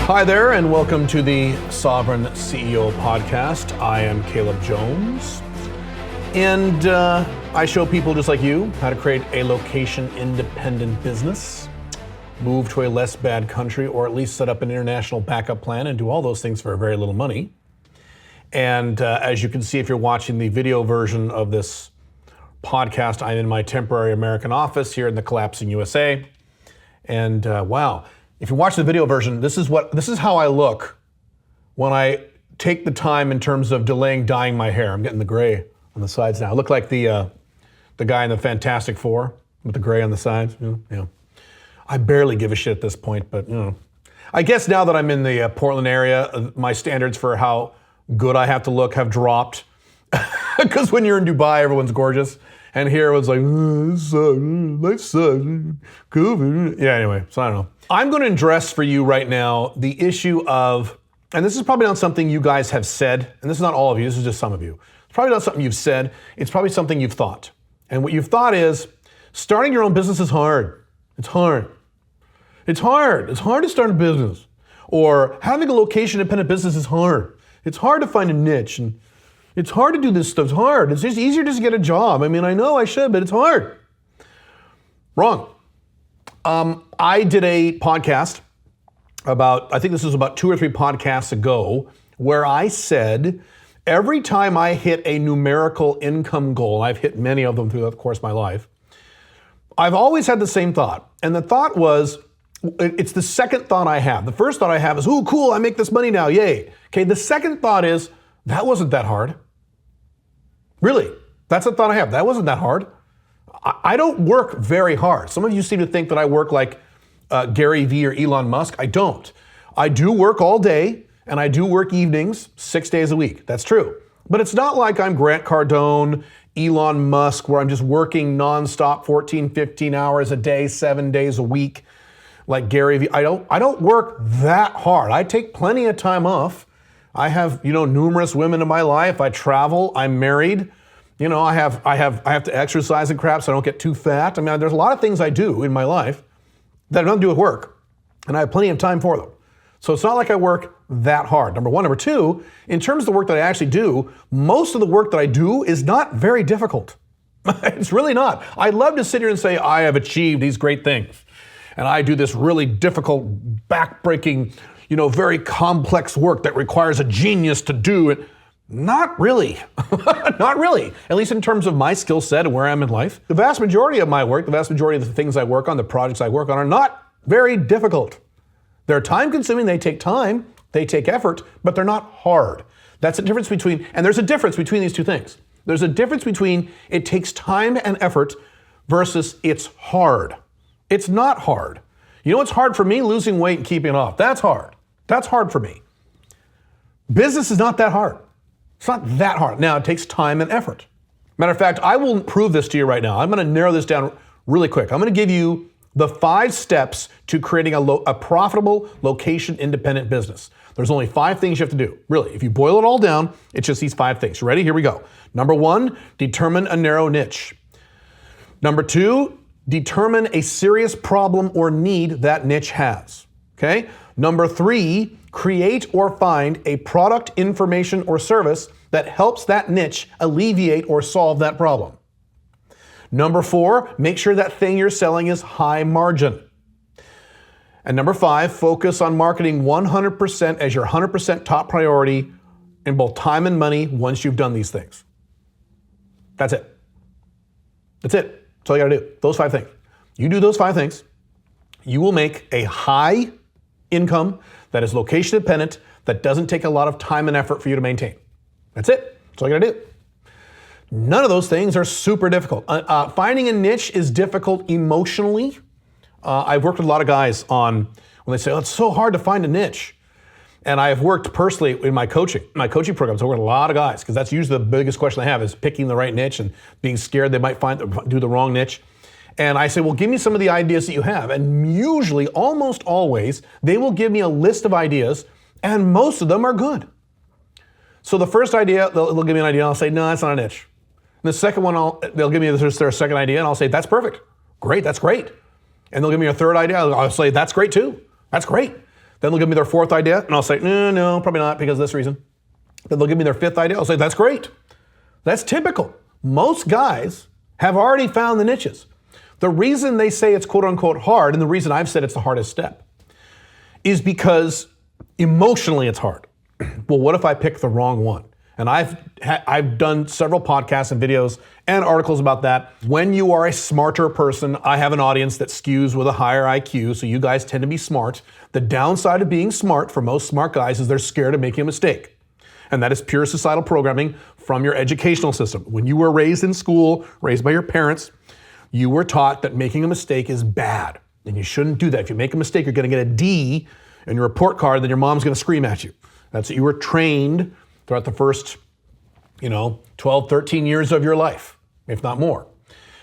Hi there, and welcome to the Sovereign CEO podcast. I am Caleb Jones, and I show people just like you how to create a location-independent business, move to a less bad country, or at least set up an international backup plan and do all those things for very little money. And as you can see, if you're watching the video version of this podcast, I'm in my temporary American office here in the collapsing USA. And wow. If you watch the video version, this is how I look when I take the time in terms of delaying dyeing my hair. I'm getting the gray on the sides now. I look like the guy in the Fantastic Four with the gray on the sides. Yeah. I barely give a shit at this point, but I guess now that I'm in the Portland area, my standards for how good I have to look have dropped. Because when you're in Dubai, everyone's gorgeous. And here it was like, life sucks, COVID. Yeah, anyway, so I don't know. I'm going to address for you right now the issue of, and this is probably not something you guys have said, and this is not all of you, this is just some of you. It's probably not something you've said, it's probably something you've thought. And what you've thought is, starting your own business is hard. It's hard. It's hard. It's hard to start a business. Or having a location-independent business is hard. It's hard to find a niche, and it's hard to do this stuff. It's hard. It's just easier just to get a job. I mean, I know I should, but it's hard. Wrong. I did a podcast I think this was about 2 or 3 podcasts ago, where I said, every time I hit a numerical income goal, I've hit many of them throughout the course of my life, I've always had the same thought. And the thought was, it's the second thought I have. The first thought I have is, oh, cool, I make this money now, yay. Okay, the second thought is, that wasn't that hard. Really, that's the thought I have. That wasn't that hard. I don't work very hard. Some of you seem to think that I work like Gary Vee or Elon Musk. I don't. I do work all day, and I do work evenings 6 days a week. That's true. But it's not like I'm Grant Cardone, Elon Musk, where I'm just working nonstop 14, 15 hours a day, 7 days a week, like Gary Vee. I don't work that hard. I take plenty of time off. I have, numerous women in my life. I travel. I'm married. I have to exercise and crap so I don't get too fat. I mean, there's a lot of things I do in my life that have nothing to do with work, and I have plenty of time for them. So it's not like I work that hard, number one. Number two, in terms of the work that I actually do, most of the work that I do is not very difficult. It's really not. I love to sit here and say, I have achieved these great things, and I do this really difficult, back-breaking, very complex work that requires a genius to do it. Not really. Not really. At least in terms of my skill set and where I am in life. The vast majority of my work, the vast majority of the things I work on, the projects I work on are not very difficult. They're time consuming, they take time, they take effort, but they're not hard. That's the difference between, and there's a difference between these two things. There's a difference between it takes time and effort versus it's hard. It's not hard. You know what's hard for me? Losing weight and keeping it off. That's hard. That's hard for me. Business is not that hard. It's not that hard. Now, it takes time and effort. Matter of fact, I will prove this to you right now. I'm going to narrow this down really quick. I'm going to give you the 5 steps to creating a profitable location-independent business. There's only 5 things you have to do. Really, if you boil it all down, it's just these 5 things. You ready? Here we go. Number 1, determine a narrow niche. Number 2, determine a serious problem or need that niche has. Okay? Number 3, create or find a product, information, or service that helps that niche alleviate or solve that problem. Number 4, make sure that thing you're selling is high margin. And number 5, focus on marketing 100% as your 100% top priority in both time and money once you've done these things. That's it. That's it. That's all you gotta do. Those 5 things. You do those 5 things, you will make a high income that is location dependent, that doesn't take a lot of time and effort for you to maintain. That's it. That's all you gotta do. None of those things are super difficult. Finding a niche is difficult emotionally. I've worked with a lot of guys on when they say, oh, it's so hard to find a niche. And I've worked personally in my coaching programs. I work with a lot of guys because that's usually the biggest question they have is picking the right niche and being scared they might do the wrong niche. And I say, well, give me some of the ideas that you have. And usually, almost always, they will give me a list of ideas, and most of them are good. So the first idea, they'll give me an idea, and I'll say, no, that's not a niche. And the second one, they'll give me their second idea, and I'll say, that's perfect. Great, that's great. And they'll give me a third idea, I'll say, that's great too. That's great. Then they'll give me their fourth idea, and I'll say, no, probably not because of this reason. Then they'll give me their fifth idea. I'll say, that's great. That's typical. Most guys have already found the niches. The reason they say it's quote unquote hard, and the reason I've said it's the hardest step, is because emotionally it's hard. Well, what if I pick the wrong one? And I've done several podcasts and videos and articles about that. When you are a smarter person, I have an audience that skews with a higher IQ, so you guys tend to be smart. The downside of being smart for most smart guys is they're scared of making a mistake. And that is pure societal programming from your educational system. When you were raised in school, raised by your parents, you were taught that making a mistake is bad. And you shouldn't do that. If you make a mistake, you're gonna get a D in your report card, then your mom's gonna scream at you. That's what you were trained throughout the first, 12, 13 years of your life, if not more.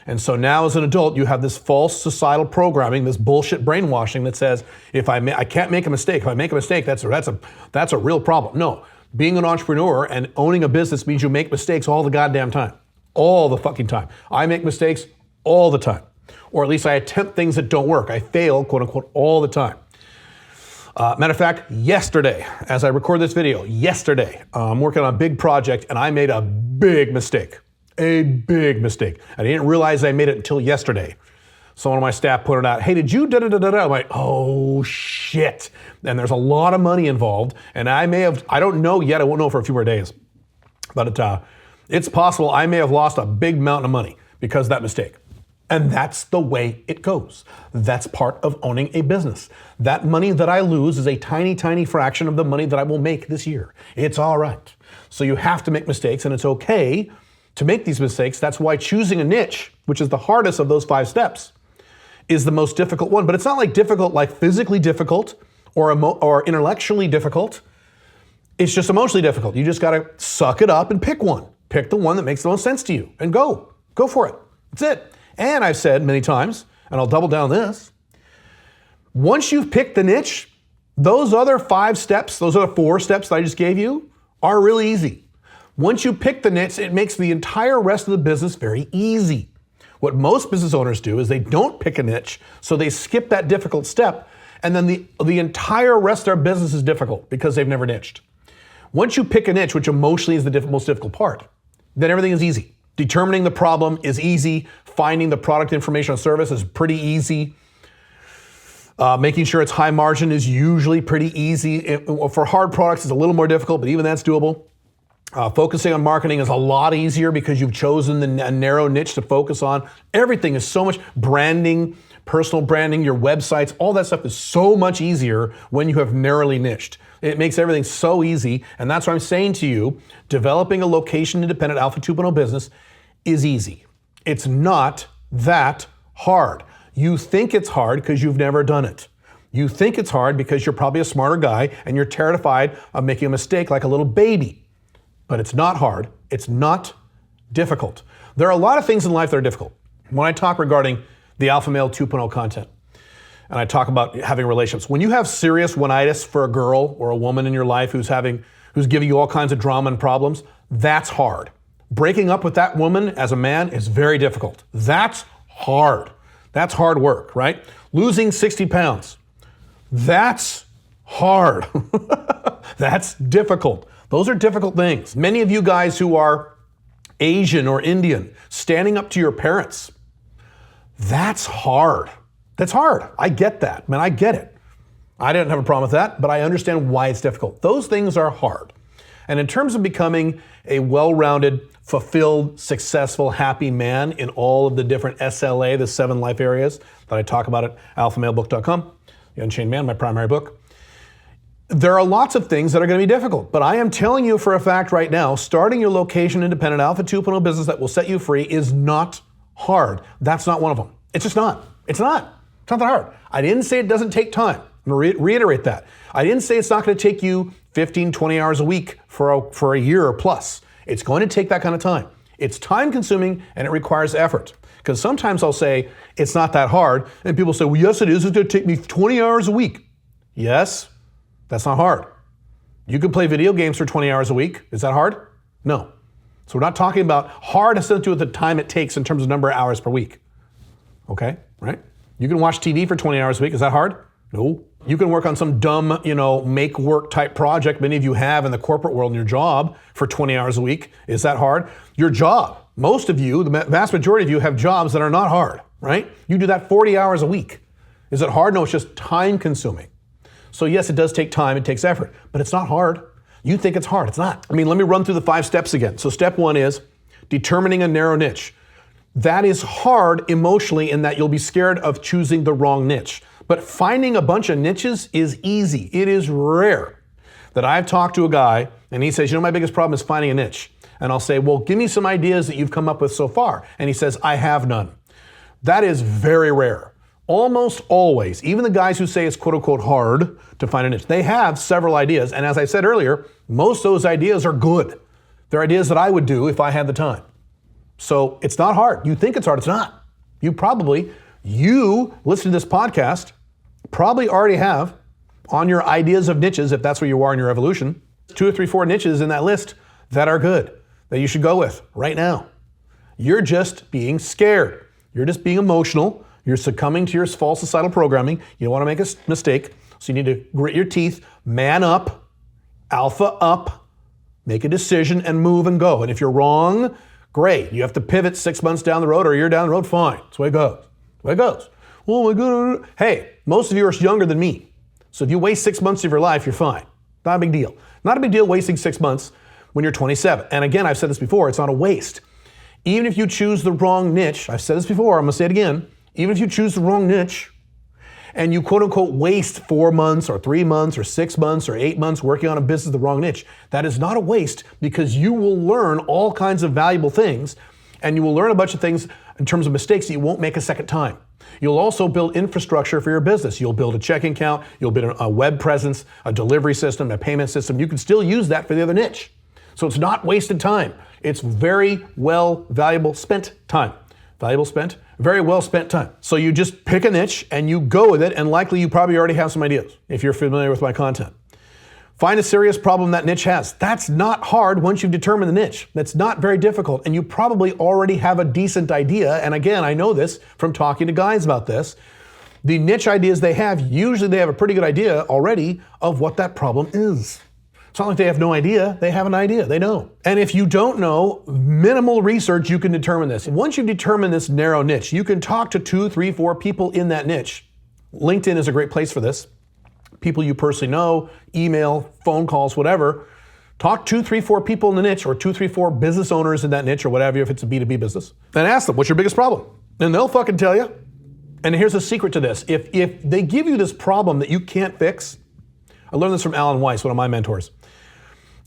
And so now as an adult, you have this false societal programming, this bullshit brainwashing that says, if I can't make a mistake. If I make a mistake, that's a real problem. No, being an entrepreneur and owning a business means you make mistakes all the goddamn time. All the fucking time. I make mistakes all the time. Or at least I attempt things that don't work. I fail, quote unquote, all the time. Matter of fact, yesterday, as I record this video, I'm working on a big project and I made a big mistake. A big mistake. I didn't realize I made it until yesterday. Someone on my staff put it out, hey, did you da-da-da-da-da? I'm like, oh, shit. And there's a lot of money involved. And I don't know yet, I won't know for a few more days. But it's possible I may have lost a big mountain of money because of that mistake. And that's the way it goes. That's part of owning a business. That money that I lose is a tiny, tiny fraction of the money that I will make this year. It's all right. So you have to make mistakes, and it's okay to make these mistakes. That's why choosing a niche, which is the hardest of those 5 steps, is the most difficult one. But it's not like difficult, like physically difficult or intellectually difficult. It's just emotionally difficult. You just got to suck it up and pick one. Pick the one that makes the most sense to you and go. Go for it. That's it. And I've said many times, and I'll double down this, once you've picked the niche, those other 5 steps, those other 4 steps that I just gave you are really easy. Once you pick the niche, it makes the entire rest of the business very easy. What most business owners do is they don't pick a niche, so they skip that difficult step, and then the entire rest of their business is difficult because they've never niched. Once you pick a niche, which emotionally is the most difficult part, then everything is easy. Determining the problem is easy. Finding the product information or service is pretty easy. Making sure it's high margin is usually pretty easy. For hard products, it's a little more difficult, but even that's doable. Focusing on marketing is a lot easier because you've chosen a narrow niche to focus on. Everything is so much branding, personal branding, your websites, all that stuff is so much easier when you have narrowly niched. It makes everything so easy, and that's what I'm saying to you. Developing a location-independent Alpha 2.0 business is easy. It's not that hard. You think it's hard because you've never done it. You think it's hard because you're probably a smarter guy and you're terrified of making a mistake like a little baby. But it's not hard. It's not difficult. There are a lot of things in life that are difficult. When I talk regarding the Alpha Male 2.0 content, and I talk about having relationships, when you have serious one-itis for a girl or a woman in your life who's giving you all kinds of drama and problems, that's hard. Breaking up with that woman as a man is very difficult. That's hard. That's hard work, right? Losing 60 pounds, that's hard. That's difficult. Those are difficult things. Many of you guys who are Asian or Indian, standing up to your parents, that's hard. That's hard. I get that. Man, I get it. I didn't have a problem with that, but I understand why it's difficult. Those things are hard. And in terms of becoming a well-rounded, fulfilled, successful, happy man in all of the different SLA, the 7 life areas that I talk about at alphamalebook.com, The Unchained Man, my primary book, there are lots of things that are going to be difficult. But I am telling you for a fact right now, starting your location-independent Alpha 2.0 business that will set you free is not hard. That's not one of them. It's just not. It's not. It's not that hard. I didn't say it doesn't take time. I'm going to reiterate that. I didn't say it's not going to take you 15, 20 hours a week for a year or plus. It's going to take that kind of time. It's time consuming and it requires effort. Because sometimes I'll say, it's not that hard. And people say, well, yes, it is. It's going to take me 20 hours a week. Yes, that's not hard. You can play video games for 20 hours a week. Is that hard? No. So we're not talking about hard has to do with the time it takes in terms of number of hours per week. Okay, right? You can watch TV for 20 hours a week. Is that hard? No. You can work on some dumb, make work type project many of you have in the corporate world in your job for 20 hours a week. Is that hard? Your job. Most of you, the vast majority of you have jobs that are not hard, right? You do that 40 hours a week. Is it hard? No, it's just time consuming. So yes, it does take time, it takes effort, but it's not hard. You think it's hard, it's not. Let me run through the 5 steps again. So step 1 is determining a narrow niche. That is hard emotionally in that you'll be scared of choosing the wrong niche. But finding a bunch of niches is easy. It is rare that I've talked to a guy and he says, my biggest problem is finding a niche. And I'll say, well, give me some ideas that you've come up with so far. And he says, I have none. That is very rare. Almost always, even the guys who say it's quote unquote hard to find a niche, they have several ideas. And as I said earlier, most of those ideas are good. They're ideas that I would do if I had the time. So it's not hard. You think it's hard, it's not. You listen to this podcast, probably already have on your ideas of niches, if that's where you are in your evolution, 2 or 3, 4 niches in that list that are good, that you should go with right now. You're just being scared. You're just being emotional. You're succumbing to your false societal programming. You don't want to make a mistake. So you need to grit your teeth, man up, alpha up, make a decision and move and go. And if you're wrong, great. You have to pivot 6 months down the road or a year down the road, fine. That's the way it goes. Oh my God. Hey, most of you are younger than me. So if you waste 6 months of your life, you're fine. Not a big deal. Not a big deal wasting 6 months when you're 27. And again, I've said this before, it's not a waste. Even if you choose the wrong niche, I've said this before, I'm gonna say it again, even if you choose the wrong niche and you quote unquote waste 4 months or 3 months or 6 months or 8 months working on a business the wrong niche, that is not a waste because you will learn all kinds of valuable things and you will learn a bunch of things in terms of mistakes that you won't make a second time. You'll also build infrastructure for your business. You'll build a checking account, you'll build a web presence, a delivery system, a payment system. You can still use that for the other niche. So it's not wasted time. It's very valuable spent time. Very well spent time. So you just pick a niche and you go with it, and likely you probably already have some ideas if you're familiar with my content. Find a serious problem that niche has. That's not hard once you've determined the niche. That's not very difficult, and you probably already have a decent idea. And again, I know this from talking to guys about this. The niche ideas they have, usually they have a pretty good idea already of what that problem is. It's not like they have no idea, they have an idea, they know. And if you don't know, minimal research, you can determine this. Once you determine this narrow niche, you can talk to 2, 3, 4 people in that niche. LinkedIn is a great place for this. People you personally know, email, phone calls, whatever. Talk 2, 3, 4 people in the niche or 2, 3, 4 business owners in that niche or whatever if it's a B2B business. Then ask them, what's your biggest problem? And they'll fucking tell you. And here's a secret to this. If they give you this problem that you can't fix, I learned this from Alan Weiss, one of my mentors.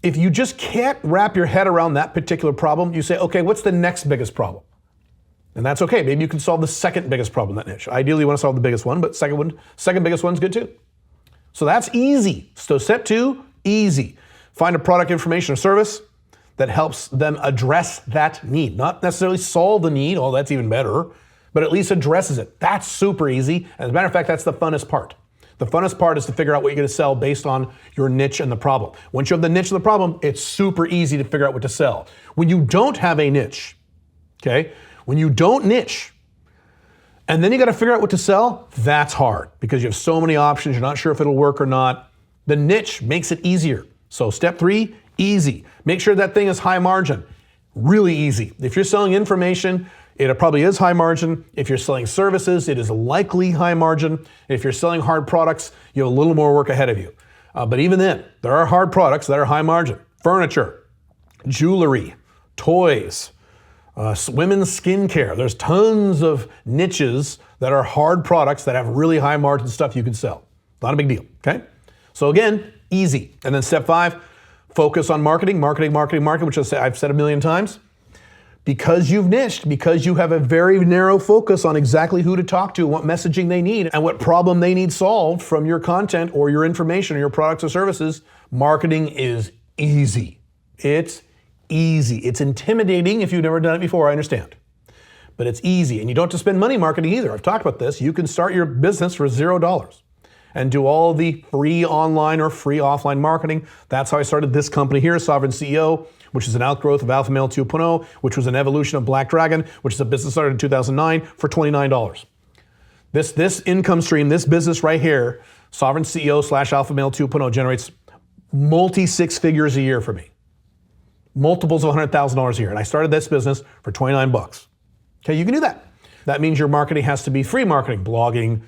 If you just can't wrap your head around that particular problem, you say, okay, what's the next biggest problem? And that's okay. Maybe you can solve the second biggest problem in that niche. Ideally, you want to solve the biggest one, but second biggest one's good too. So that's easy. So step 2, easy. Find a product, information, or service that helps them address that need. Not necessarily solve the need, oh, that's even better, but at least addresses it. That's super easy. And as a matter of fact, that's the funnest part. The funnest part is to figure out what you're going to sell based on your niche and the problem. Once you have the niche and the problem, it's super easy to figure out what to sell. When you don't have a niche, okay, when you don't niche, and then you got to figure out what to sell, that's hard because you have so many options, you're not sure if it'll work or not. The niche makes it easier. So step 3, easy. Make sure that thing is high margin. Really easy. If you're selling information, it probably is high margin. If you're selling services, it is likely high margin. If you're selling hard products, you have a little more work ahead of you. But even then, there are hard products that are high margin. Furniture, jewelry, toys, women's skincare. There's tons of niches that are hard products that have really high margin stuff you can sell. Not a big deal, okay? So again, easy. And then step 5, focus on marketing, which I've said a million times. Because you've niched, because you have a very narrow focus on exactly who to talk to, what messaging they need, and what problem they need solved from your content or your information or your products or services, marketing is easy. It's easy. It's intimidating if you've never done it before, I understand. But it's easy, and you don't have to spend money marketing either. I've talked about this. You can start your business for $0 and do all the free online or free offline marketing. That's how I started this company here, Sovereign CEO, which is an outgrowth of Alpha Male 2.0, which was an evolution of Black Dragon, which is a business started in 2009 for $29. This income stream, this business right here, Sovereign CEO / Alpha Male 2.0 generates multi-six figures a year for me. Multiples of $100,000 a year. And I started this business for $29. Okay, you can do that. That means your marketing has to be free marketing, blogging,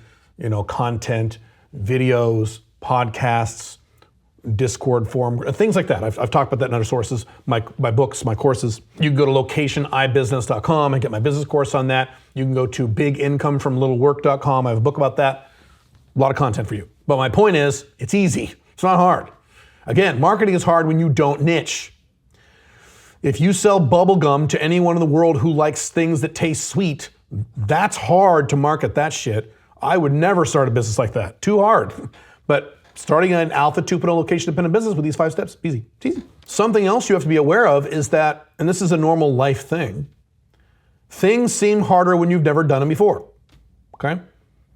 content, videos, podcasts, Discord forum, things like that. I've talked about that in other sources, my books, my courses. You can go to locationIbusiness.com and get my business course on that. You can go to bigincomefromlittlework.com. I have a book about that. A lot of content for you. But my point is, it's easy. It's not hard. Again, marketing is hard when you don't niche. If you sell bubble gum to anyone in the world who likes things that taste sweet, that's hard to market that shit. I would never start a business like that. Too hard. But starting an Alpha 2.0 location-dependent business with these 5 steps, easy. It's easy. Something else you have to be aware of is that, and this is a normal life thing, things seem harder when you've never done them before, okay?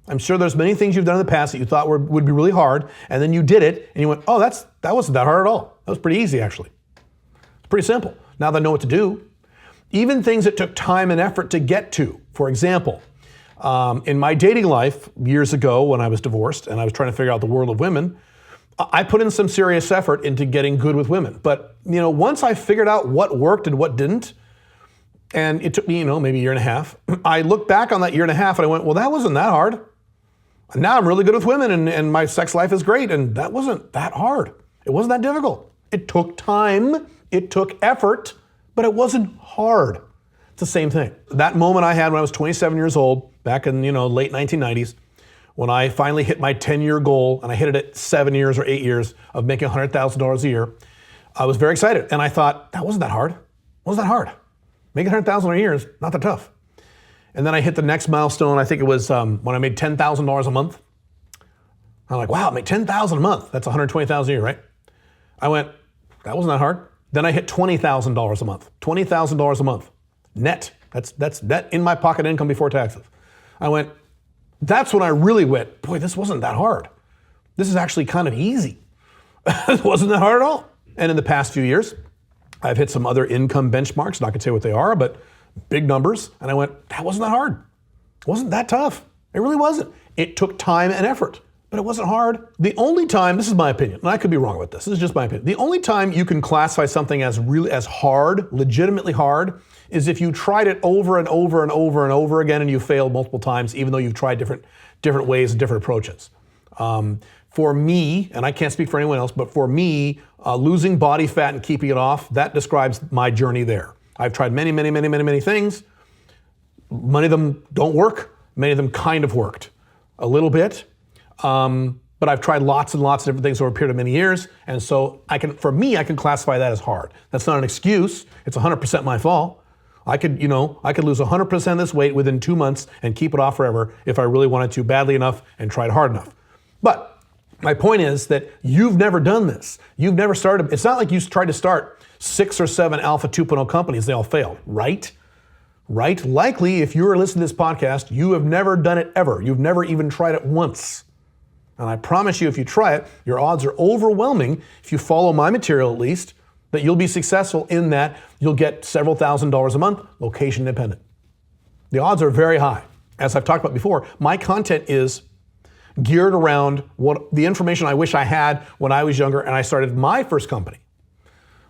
I'm sure there's many things you've done in the past that you thought would be really hard, and then you did it, and you went, oh, that wasn't that hard at all. That was pretty easy, actually. It's pretty simple. Now that I know what to do. Even things that took time and effort to get to. For example, in my dating life years ago when I was divorced and I was trying to figure out the world of women, I put in some serious effort into getting good with women. But once I figured out what worked and what didn't, and it took me maybe a year and a half, I looked back on that year and a half and I went, well, that wasn't that hard. Now I'm really good with women and my sex life is great, and that wasn't that hard. It wasn't that difficult. It took time, it took effort, but it wasn't hard. It's the same thing. That moment I had when I was 27 years old, back in late 1990s, when I finally hit my 10-year goal, and I hit it at 7 years or 8 years of making $100,000 a year, I was very excited. And I thought, that wasn't that hard. It wasn't that hard. Making $100,000 a year is not that tough. And then I hit the next milestone. I think it was when I made $10,000 a month. I'm like, wow, I make $10,000 a month. That's $120,000 a year, right? I went, that wasn't that hard. Then I hit $20,000 a month. $20,000 a month. Net. That's net in my pocket income before taxes. I went, that's when I really went, boy, this wasn't that hard. This is actually kind of easy. It wasn't that hard at all. And in the past few years, I've hit some other income benchmarks. Not going to say what they are, but big numbers. And I went, that wasn't that hard. It wasn't that tough. It really wasn't. It took time and effort, but it wasn't hard. The only time, this is my opinion, and I could be wrong with this is just my opinion. The only time you can classify something as really as hard, legitimately hard, is if you tried it over and over and over and over again and you failed multiple times, even though you've tried different ways and different approaches. For me, and I can't speak for anyone else, but for me, losing body fat and keeping it off, that describes my journey there. I've tried many things. Many of them don't work. Many of them kind of worked a little bit. But I've tried lots and lots of different things over a period of many years. And so I can classify that as hard. That's not an excuse. It's 100% my fault. I could lose 100% of this weight within 2 months and keep it off forever if I really wanted to badly enough and tried hard enough. But my point is that you've never done this. You've never started. It's not like you tried to start 6 or 7 Alpha 2.0 companies. They all failed, right? Right? Likely, if you were listening to this podcast, you have never done it ever. You've never even tried it once. And I promise you, if you try it, your odds are overwhelming, if you follow my material at least, that you'll be successful in that you'll get several $1,000s a month, location independent. The odds are very high. As I've talked about before, my content is geared around the information I wish I had when I was younger and I started my first company.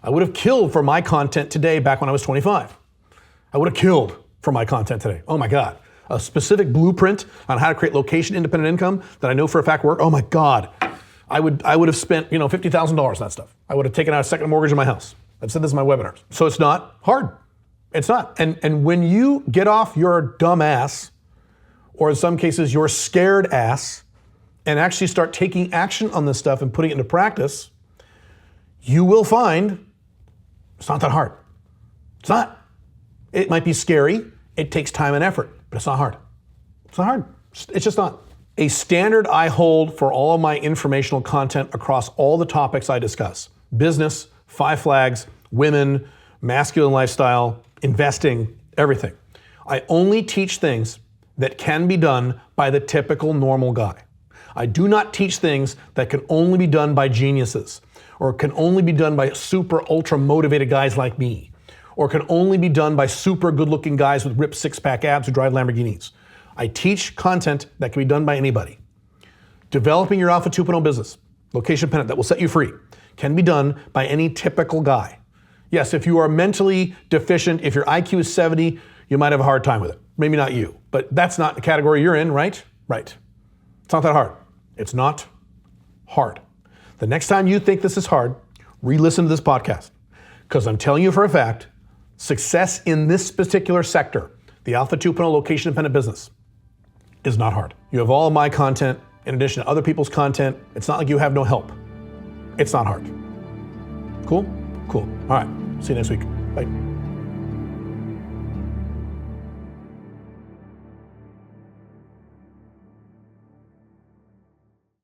I would have killed for my content today back when I was 25. I would have killed for my content today. Oh my God. A specific blueprint on how to create location independent income that I know for a fact work. Oh my God. I would have spent $50,000 on that stuff. I would have taken out a second mortgage on my house. I've said this in my webinars. So it's not hard. It's not. And when you get off your dumb ass, or in some cases your scared ass, and actually start taking action on this stuff and putting it into practice, you will find it's not that hard. It's not. It might be scary. It takes time and effort, but it's not hard. It's not hard. It's just not. A standard I hold for all of my informational content across all the topics I discuss: business, 5 flags, women, masculine lifestyle, investing, everything. I only teach things that can be done by the typical normal guy. I do not teach things that can only be done by geniuses, or can only be done by super ultra motivated guys like me, or can only be done by super good looking guys with ripped 6-pack abs who drive Lamborghinis. I teach content that can be done by anybody. Developing your Alpha 2.0 business, location dependent, that will set you free, can be done by any typical guy. Yes, if you are mentally deficient, if your IQ is 70, you might have a hard time with it. Maybe not you, but that's not the category you're in, right? Right. It's not that hard. It's not hard. The next time you think this is hard, re-listen to this podcast, because I'm telling you for a fact, success in this particular sector, the Alpha 2.0 location dependent business, is not hard. You have all of my content in addition to other people's content. It's not like you have no help. It's not hard. Cool? Cool. All right. See you next week. Bye.